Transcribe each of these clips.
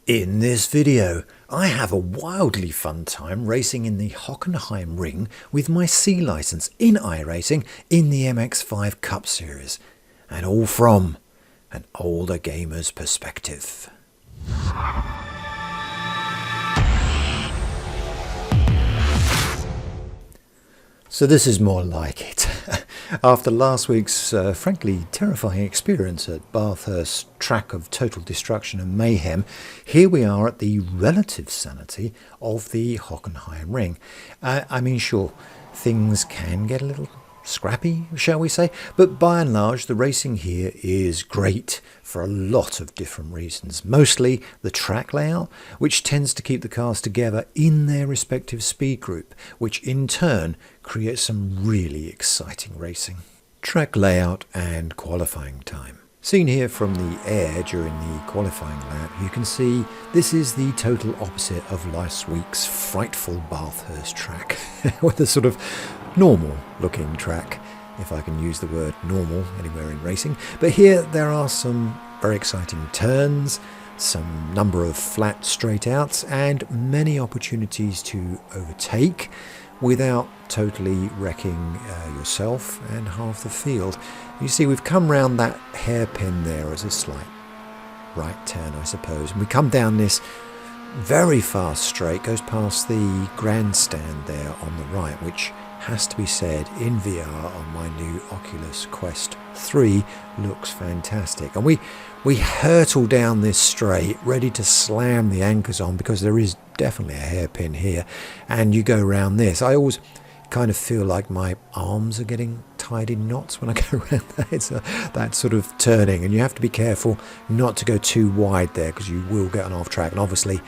In this video, I have a wildly fun time racing in the Hockenheimring with my C license in iRating in the MX-5 Cup Series, and all from an older gamer's perspective. So this is more like it. After last week's frankly terrifying experience at Bathurst track of total destruction and mayhem, here we are at the relative sanity of the Hockenheimring. I mean, sure, things can get a little scrappy, shall we say, but by and large the racing here is great for a lot of different reasons. Mostly the track layout, which tends to keep the cars together in their respective speed group, which in turn creates some really exciting racing. Track layout and qualifying time. Seen here from the air during the qualifying lap, you can see this is the total opposite of last week's frightful Bathurst track, with a sort of normal looking track, if I can use the word normal anywhere in racing. But here there are some very exciting turns, some number of flat straight outs, and many opportunities to overtake without totally wrecking yourself and half the field. You see, we've come round that hairpin there as a slight right turn, I suppose, and we come down this very fast straight, goes past the grandstand there on the right, which has to be said, in VR on my new Oculus Quest 3 looks fantastic. And we hurtle down this straight, ready to slam the anchors on, because there is definitely a hairpin here, and you go around this. I always kind of feel like my arms are getting tied in knots when I go around that. It's that sort of turning, and you have to be careful not to go too wide there, because you will get on off track. And obviously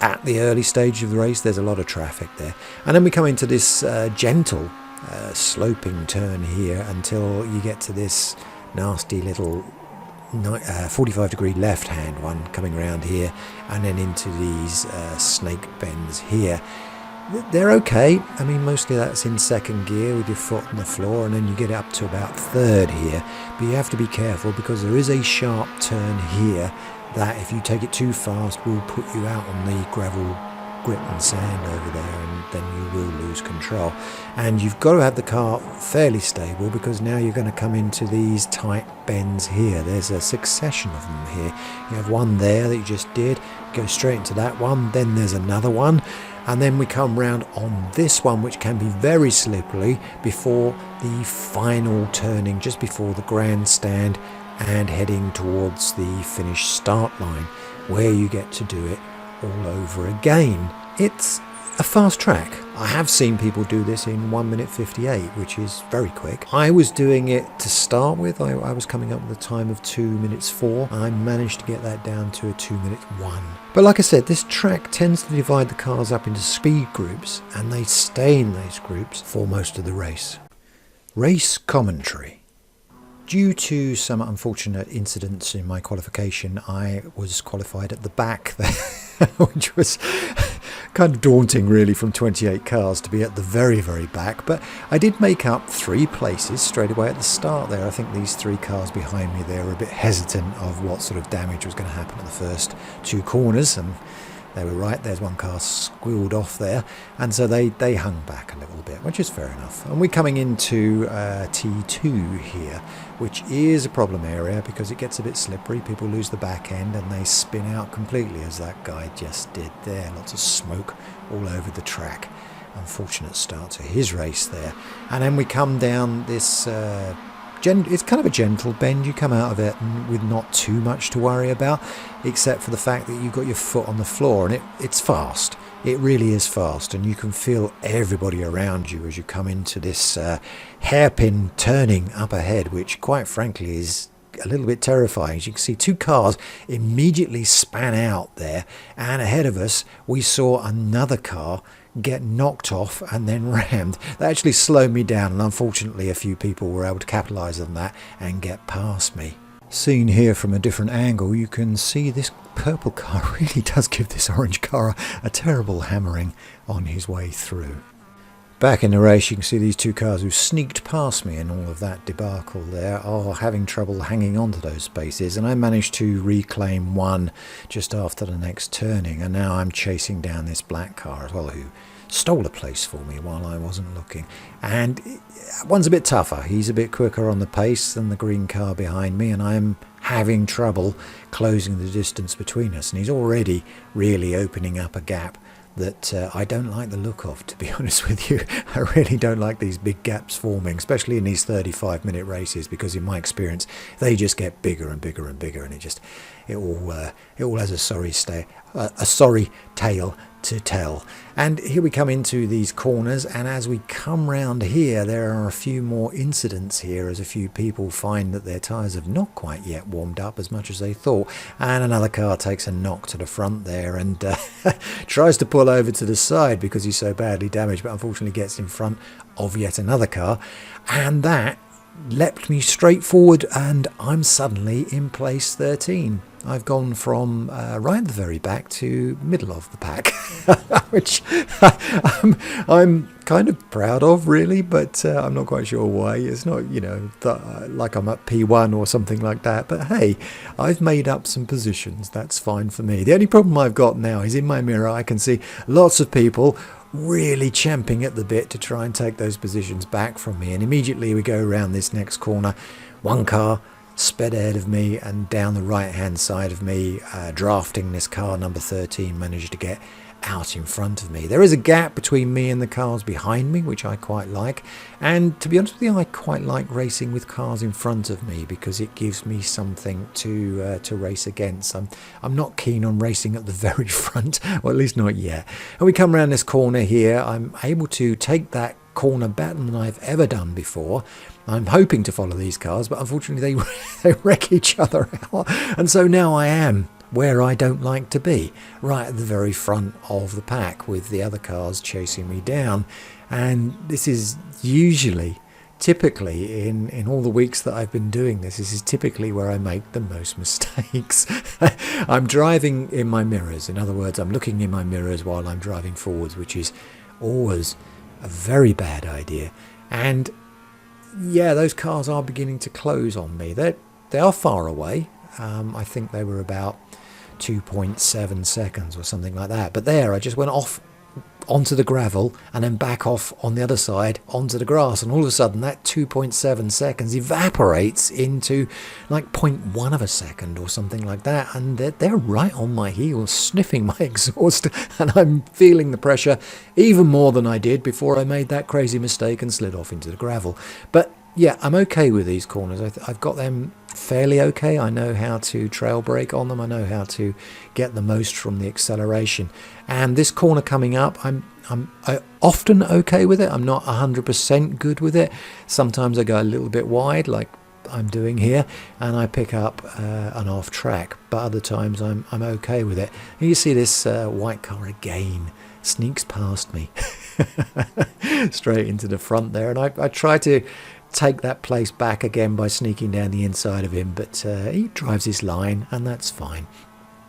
at the early stage of the race there's a lot of traffic there, and then we come into this gentle sloping turn here until you get to this nasty little 45-degree left-hand one coming around here, and then into these snake bends here. They're okay. I mean, mostly that's in second gear with your foot on the floor, and then you get up to about third here. But you have to be careful, because there is a sharp turn here that if you take it too fast will put you out on the gravel, grit and sand over there, and then you will lose control. And you've got to have the car fairly stable, because now you're going to come into these tight bends here. There's a succession of them here. You have one there that you just did, go straight into that one, then there's another one, and then we come round on this one, which can be very slippery, before the final turning, just before the grandstand and heading towards the finish start line, where you get to do it all over again. It's a fast track. I have seen people do this in 1 minute 58, which is very quick. I was doing it to start with. I was coming up with a time of 2 minutes 4. I managed to get that down to a 2 minute 1. But like I said, this track tends to divide the cars up into speed groups, and they stay in those groups for most of the race. Race commentary. Due to some unfortunate incidents in my qualification, I was qualified at the back there, which was kind of daunting really, from 28 cars to be at the very, very back. But I did make up 3 places straight away at the start there. I think these 3 cars behind me there were a bit hesitant of what sort of damage was going to happen at the first 2 corners, and they were right. There's one car squealed off there, and so they hung back a little bit, which is fair enough. And we're coming into T2 here, which is a problem area, because it gets a bit slippery. People lose the back end and they spin out completely, as that guy just did there. Lots of smoke all over the track. Unfortunate start to his race there. And then we come down this it's kind of a gentle bend. You come out of it with not too much to worry about, except for the fact that you've got your foot on the floor, and it's fast. It really is fast, and you can feel everybody around you as you come into this hairpin turning up ahead, which quite frankly is a little bit terrifying. As you can see, 2 cars immediately span out there, and ahead of us we saw another car get knocked off and then rammed. That actually slowed me down, and unfortunately a few people were able to capitalise on that and get past me. Seen here from a different angle, you can see this purple car really does give this orange car a terrible hammering on his way through. Back in the race, you can see these two cars who sneaked past me in all of that debacle there are having trouble hanging on to those spaces, and I managed to reclaim one just after the next turning, and now I'm chasing down this black car as well, who stole a place for me while I wasn't looking. And one's a bit tougher. He's a bit quicker on the pace than the green car behind me, and I'm having trouble closing the distance between us, and he's already really opening up a gap that I don't like the look of, to be honest with you. I really don't like these big gaps forming, especially in these 35-minute races, because in my experience they just get bigger and bigger and bigger, and it all has a sorry tale to tell. And here we come into these corners, and as we come round here, there are a few more incidents here as a few people find that their tyres have not quite yet warmed up as much as they thought, and another car takes a knock to the front there and tries to pull over to the side because he's so badly damaged, but unfortunately gets in front of yet another car, and that leapt me straight forward, and I'm suddenly in place 13. I've gone from right at the very back to middle of the pack, which I'm kind of proud of, really, but I'm not quite sure why. It's not, like I'm at P1 or something like that, but hey, I've made up some positions. That's fine for me. The only problem I've got now is in my mirror I can see lots of people really champing at the bit to try and take those positions back from me, and immediately we go around this next corner. One car sped ahead of me, and down the right hand side of me, drafting this car number 13, managed to get out in front of me. There is a gap between me and the cars behind me, which I quite like, and to be honest with you, I quite like racing with cars in front of me because it gives me something to race against. I'm not keen on racing at the very front, or at least not yet. And we come around this corner here, I'm able to take that corner better than I've ever done before. I'm hoping to follow these cars, but unfortunately they wreck each other out, and so now I am where I don't like to be, right at the very front of the pack with the other cars chasing me down. And this is typically in all the weeks that I've been doing this is typically where I make the most mistakes. I'm driving in my mirrors. In other words, I'm looking in my mirrors while I'm driving forwards, which is always a very bad idea. And yeah, those cars are beginning to close on me. They are far away. I think they were about 2.7 seconds or something like that. But there, I just went off onto the gravel and then back off on the other side onto the grass, and all of a sudden that 2.7 seconds evaporates into like 0.1 of a second or something like that, and they're right on my heels sniffing my exhaust, and I'm feeling the pressure even more than I did before I made that crazy mistake and slid off into the gravel. But yeah, I'm okay with these corners. I've got them fairly okay. I know how to trail brake on them. I know how to get the most from the acceleration. And this corner coming up, I'm often okay with it. I'm not 100% good with it. Sometimes I go a little bit wide, like I'm doing here, and I pick up an off track. But other times I'm okay with it. And you see this white car again sneaks past me straight into the front there, and I try to take that place back again by sneaking down the inside of him, but he drives his line, and that's fine.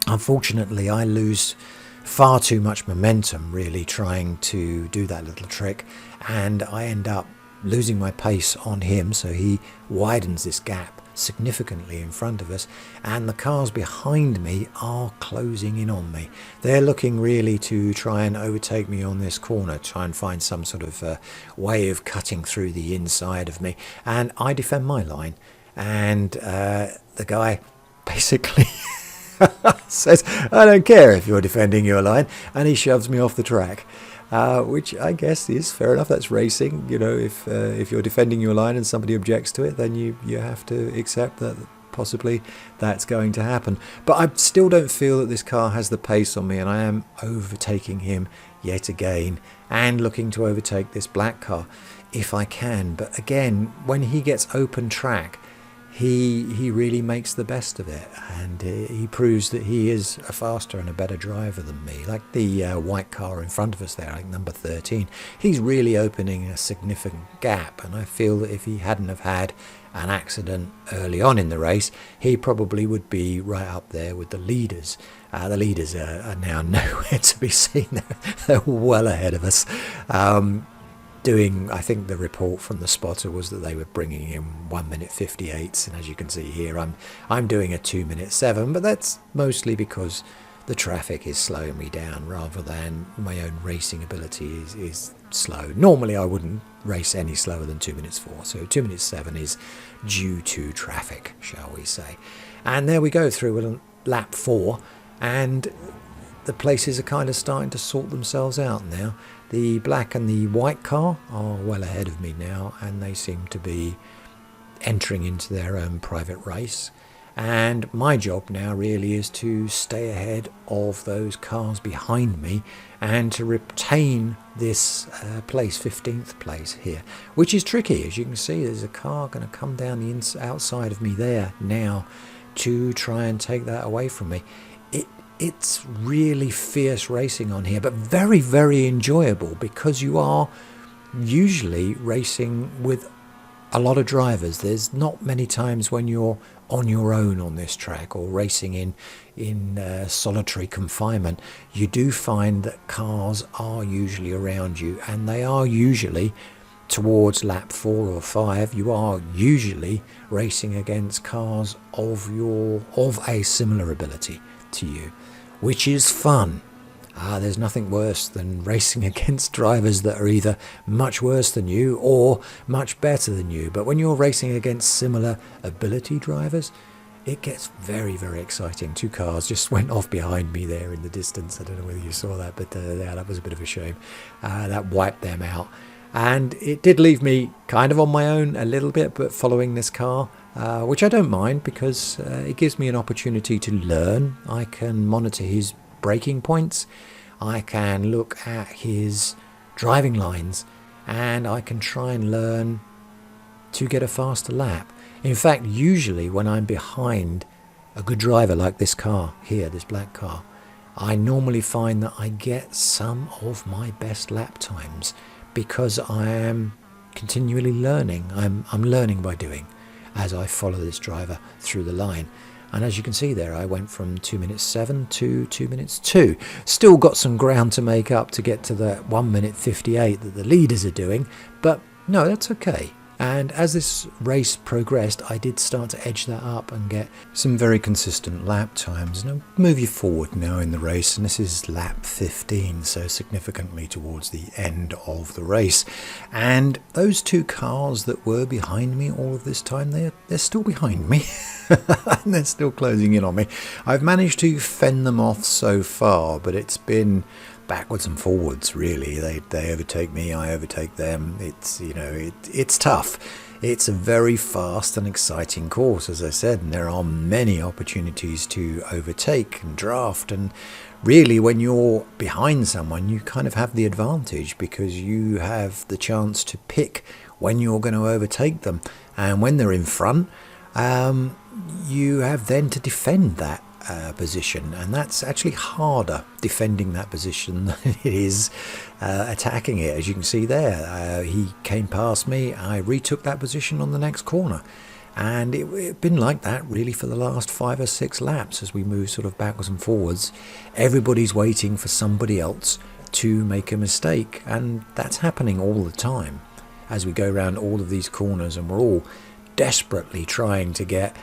Unfortunately, I lose far too much momentum really trying to do that little trick, and I end up losing my pace on him, so he widens this gap significantly in front of us, and the cars behind me are closing in on me. They're looking really to try and overtake me on this corner, try and find some sort of way of cutting through the inside of me, and I defend my line, and the guy basically says, I don't care if you're defending your line, and he shoves me off the track. Which I guess is fair enough. That's racing. If you're defending your line and somebody objects to it, then you have to accept that possibly that's going to happen. But I still don't feel that this car has the pace on me, and I am overtaking him yet again and looking to overtake this black car if I can. But again, when he gets open track, he really makes the best of it, and he proves that he is a faster and a better driver than me. Like the white car in front of us there, like number 13, he's really opening a significant gap, and I feel that if he hadn't have had an accident early on in the race, he probably would be right up there with the leaders. The leaders are now nowhere to be seen. They're well ahead of us. doing, I think the report from the spotter was that they were bringing in 1 minute 58s, and as you can see here, I'm doing a 2:07, but that's mostly because the traffic is slowing me down rather than my own racing ability is slow. Normally I wouldn't race any slower than 2:04, so 2:07 is due to traffic, shall we say. And there we go through lap 4, and the places are kind of starting to sort themselves out now. The black and the white car are well ahead of me now, and they seem to be entering into their own private race. And my job now really is to stay ahead of those cars behind me and to retain this place, 15th place here, which is tricky. As you can see, there's a car going to come down the outside of me there now to try and take that away from me. It's really fierce racing on here, but very, very enjoyable, because you are usually racing with a lot of drivers. There's not many times when you're on your own on this track or racing in solitary confinement. You do find that cars are usually around you, and they are usually towards lap 4 or 5. You are usually racing against cars of a similar ability to you, which is fun. There's nothing worse than racing against drivers that are either much worse than you or much better than you. But when you're racing against similar ability drivers, it gets very, very exciting. 2 cars just went off behind me there in the distance. I don't know whether you saw that, but yeah, that was a bit of a shame. That wiped them out. And it did leave me kind of on my own a little bit, but following this car, which I don't mind, because it gives me an opportunity to learn. I can monitor his braking points, I can look at his driving lines, and I can try and learn to get a faster lap. In fact, usually when I'm behind a good driver like this car here, this black car, I normally find that I get some of my best lap times, because I am continually learning. I'm learning by doing as I follow this driver through the line. And as you can see there, I went from 2:07 to 2:02. Still got some ground to make up to get to the 1:58 that the leaders are doing, but no, that's okay. And as this race progressed, I did start to edge that up and get some very consistent lap times. And I'll move you forward now in the race, and this is lap 15, so significantly towards the end of the race. And those 2 cars that were behind me all of this time, they're still behind me. And they're still closing in on me. I've managed to fend them off so far, but it's been backwards and forwards, really. They overtake me, I overtake them. It's tough. It's a very fast and exciting course, as I said, and there are many opportunities to overtake and draft. And really, when you're behind someone, you kind of have the advantage, because you have the chance to pick when you're going to overtake them. And when they're in front, you have then to defend that position, and that's actually harder defending that position than it is attacking it. As you can see there, he came past me, I retook that position on the next corner, and it's been like that really for the last 5 or 6 laps. As we move sort of backwards and forwards, everybody's waiting for somebody else to make a mistake, and that's happening all the time as we go around all of these corners, and we're all desperately trying to get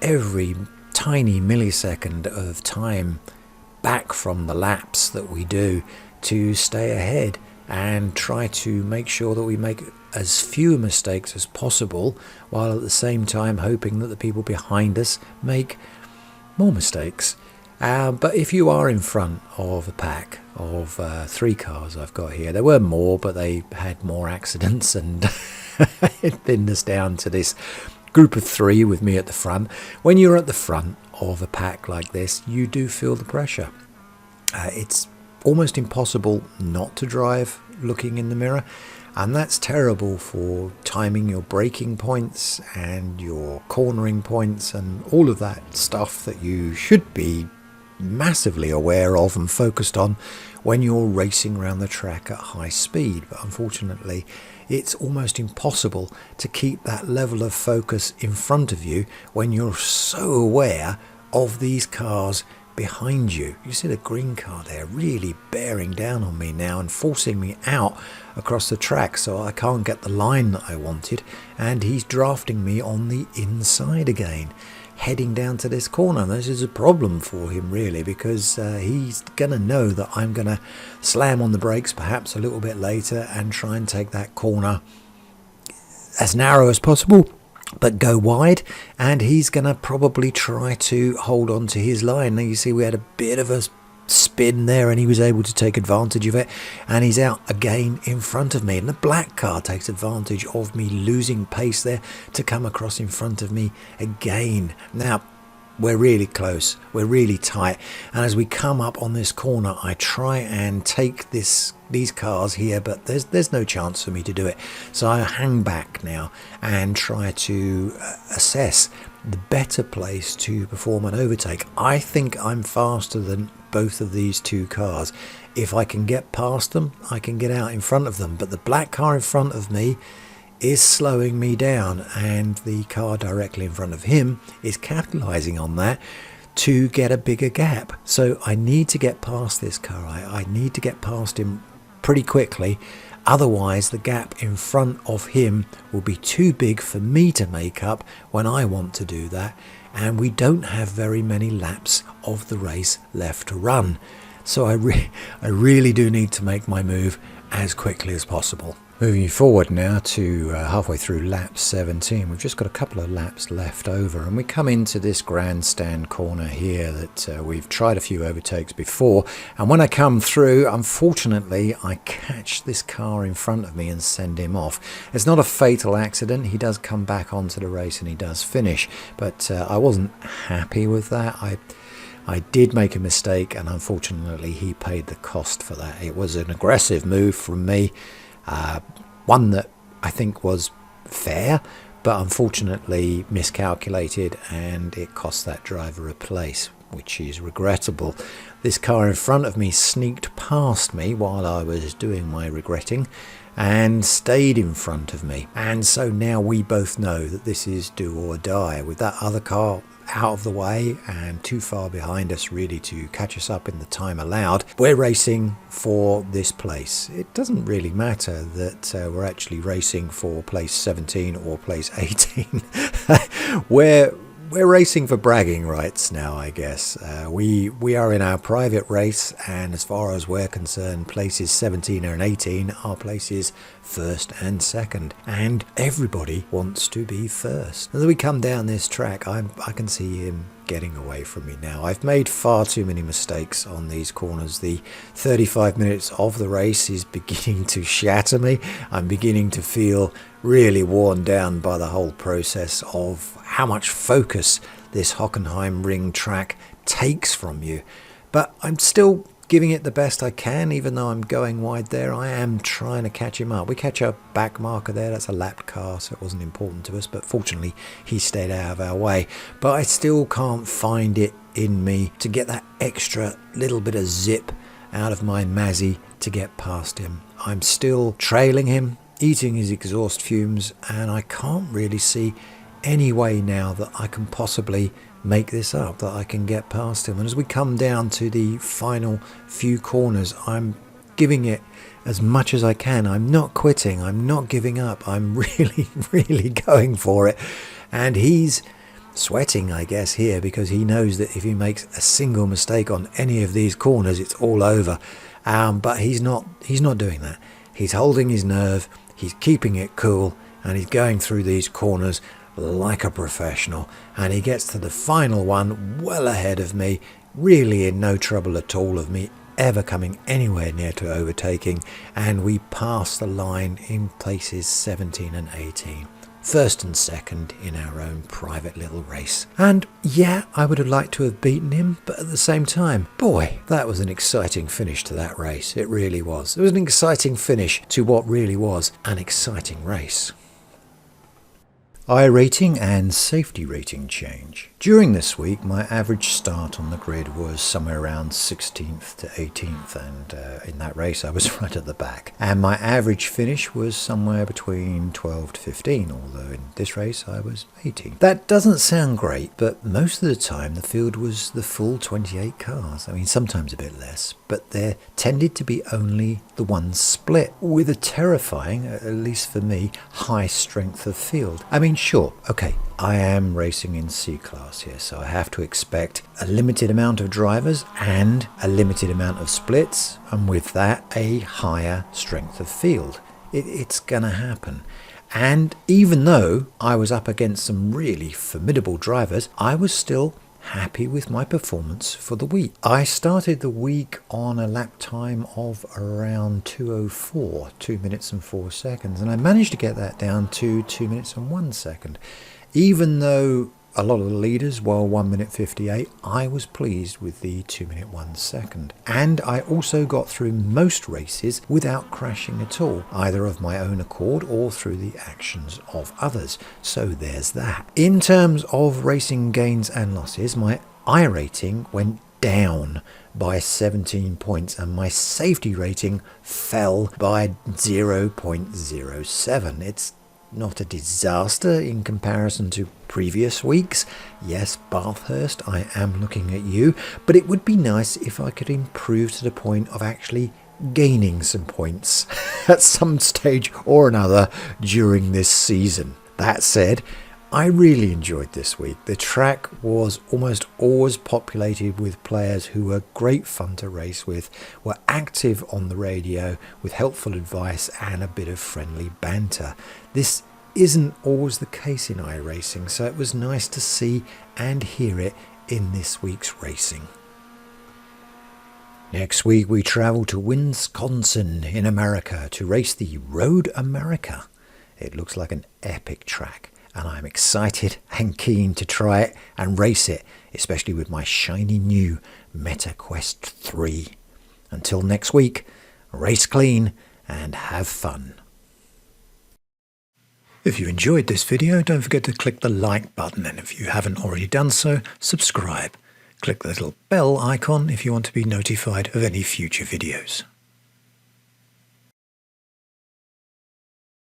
every tiny millisecond of time back from the laps that we do to stay ahead and try to make sure that we make as few mistakes as possible, while at the same time hoping that the people behind us make more mistakes. But if you are in front of a pack of 3 cars I've got here, there were more, but they had more accidents, and it thinned us down to this group of 3 with me at the front. When you're at the front of a pack like this, you do feel the pressure. It's almost impossible not to drive looking in the mirror, and that's terrible for timing your braking points and your cornering points and all of that stuff that you should be massively aware of and focused on when you're racing around the track at high speed. But unfortunately, it's almost impossible to keep that level of focus in front of you when you're so aware of these cars behind you. You see the green car there really bearing down on me now and forcing me out across the track, so I can't get the line that I wanted, and he's drafting me on the inside again, heading down to this corner. This is a problem for him really, because he's gonna know that I'm gonna slam on the brakes perhaps a little bit later and try and take that corner as narrow as possible but go wide, and he's gonna probably try to hold on to his line. Now you see we had a bit of a spin there and he was able to take advantage of it, and he's out again in front of me, and the black car takes advantage of me losing pace there to come across in front of me again. Now we're really close, we're really tight, and as we come up on this corner I try and take these cars here, but there's no chance for me to do it, so I hang back now and try to assess the better place to perform an overtake. I think I'm faster than both of these two cars. If I can get past them, I can get out in front of them, but the black car in front of me is slowing me down, and the car directly in front of him is capitalizing on that to get a bigger gap. So I need to get past this car. I need to get past him pretty quickly, otherwise the gap in front of him will be too big for me to make up when I want to do that, and we don't have very many laps of the race left to run. So I really do need to make my move as quickly as possible. Moving forward now to halfway through lap 17, we've just got a couple of laps left over, and we come into this grandstand corner here that we've tried a few overtakes before, and when I come through, unfortunately I catch this car in front of me and send him off. It's not a fatal accident, he does come back onto the race and he does finish, but I wasn't happy with that. I did make a mistake, and unfortunately he paid the cost for that. It was an aggressive move from me, one that I think was fair, but unfortunately miscalculated, and it cost that driver a place, which is regrettable. This car in front of me sneaked past me while I was doing my regretting and stayed in front of me, and so now we both know that this is do or die. With that other car out of the way and too far behind us really to catch us up in the time allowed, we're racing for this place. It doesn't really matter that we're actually racing for place 17 or place 18. We're racing for bragging rights now, I guess. We are in our private race, and as far as we're concerned, places 17 and 18 are places first and second, and everybody wants to be first. As we come down this track, I can see him getting away from me now. I've made far too many mistakes on these corners. The 35 minutes of the race is beginning to shatter me. I'm beginning to feel really worn down by the whole process of how much focus this Hockenheimring track takes from you. But I'm still giving it the best I can, even though I'm going wide there. I am trying to catch him up. We catch a back marker there. That's a lapped car, so it wasn't important to us, but fortunately he stayed out of our way. But I still can't find it in me to get that extra little bit of zip out of my Mazzy to get past him. I'm still trailing him, eating his exhaust fumes, and I can't really see any way now that I can possibly make this up, that I can get past him. And as we come down to the final few corners, I'm giving it as much as I can. I'm not quitting, I'm not giving up, I'm really going for it. And he's sweating, I guess, here, because he knows that if he makes a single mistake on any of these corners, it's all over. But he's not doing that. He's holding his nerve, he's keeping it cool, and he's going through these corners like a professional, and he gets to the final one well ahead of me, really in no trouble at all of me ever coming anywhere near to overtaking, and we pass the line in places 17 and 18. First and second in our own private little race. And yeah, I would have liked to have beaten him, but at the same time, boy, that was an exciting finish to that race. It really was. It was an exciting finish to what really was an exciting race. iRating and safety rating change. During this week, my average start on the grid was somewhere around 16th to 18th, and in that race I was right at the back. And my average finish was somewhere between 12 to 15, although in this race I was 18. That doesn't sound great, but most of the time the field was the full 28 cars. I mean, sometimes a bit less, but there tended to be only the one split, with a terrifying, at least for me, high strength of field. I mean, sure, okay, I am racing in C-Class here, so I have to expect a limited amount of drivers and a limited amount of splits, and with that a higher strength of field. It's gonna happen. And even though I was up against some really formidable drivers, I was still happy with my performance for the week. I started the week on a lap time of around 2:04, 2 minutes and 4 seconds, and I managed to get that down to 2 minutes and 1 second. Even though a lot of the leaders were 1 minute 58, I was pleased with the 2 minute 1 second. And I also got through most races without crashing at all, either of my own accord or through the actions of others. So there's that. In terms of racing gains and losses, my iRating went down by 17 points and my safety rating fell by 0.07. It's not a disaster in comparison to previous weeks. Yes, Bathurst, I am looking at you, but it would be nice if I could improve to the point of actually gaining some points at some stage or another during this season. That said, I really enjoyed this week. The track was almost always populated with players who were great fun to race with, were active on the radio with helpful advice and a bit of friendly banter. This isn't always the case in iRacing, so it was nice to see and hear it in this week's racing. Next week we travel to Wisconsin in America to race the Road America. It looks like an epic track, and I'm excited and keen to try it and race it, especially with my shiny new Meta Quest 3. Until next week, race clean and have fun. If you enjoyed this video, don't forget to click the like button, and if you haven't already done so, subscribe. Click the little bell icon if you want to be notified of any future videos.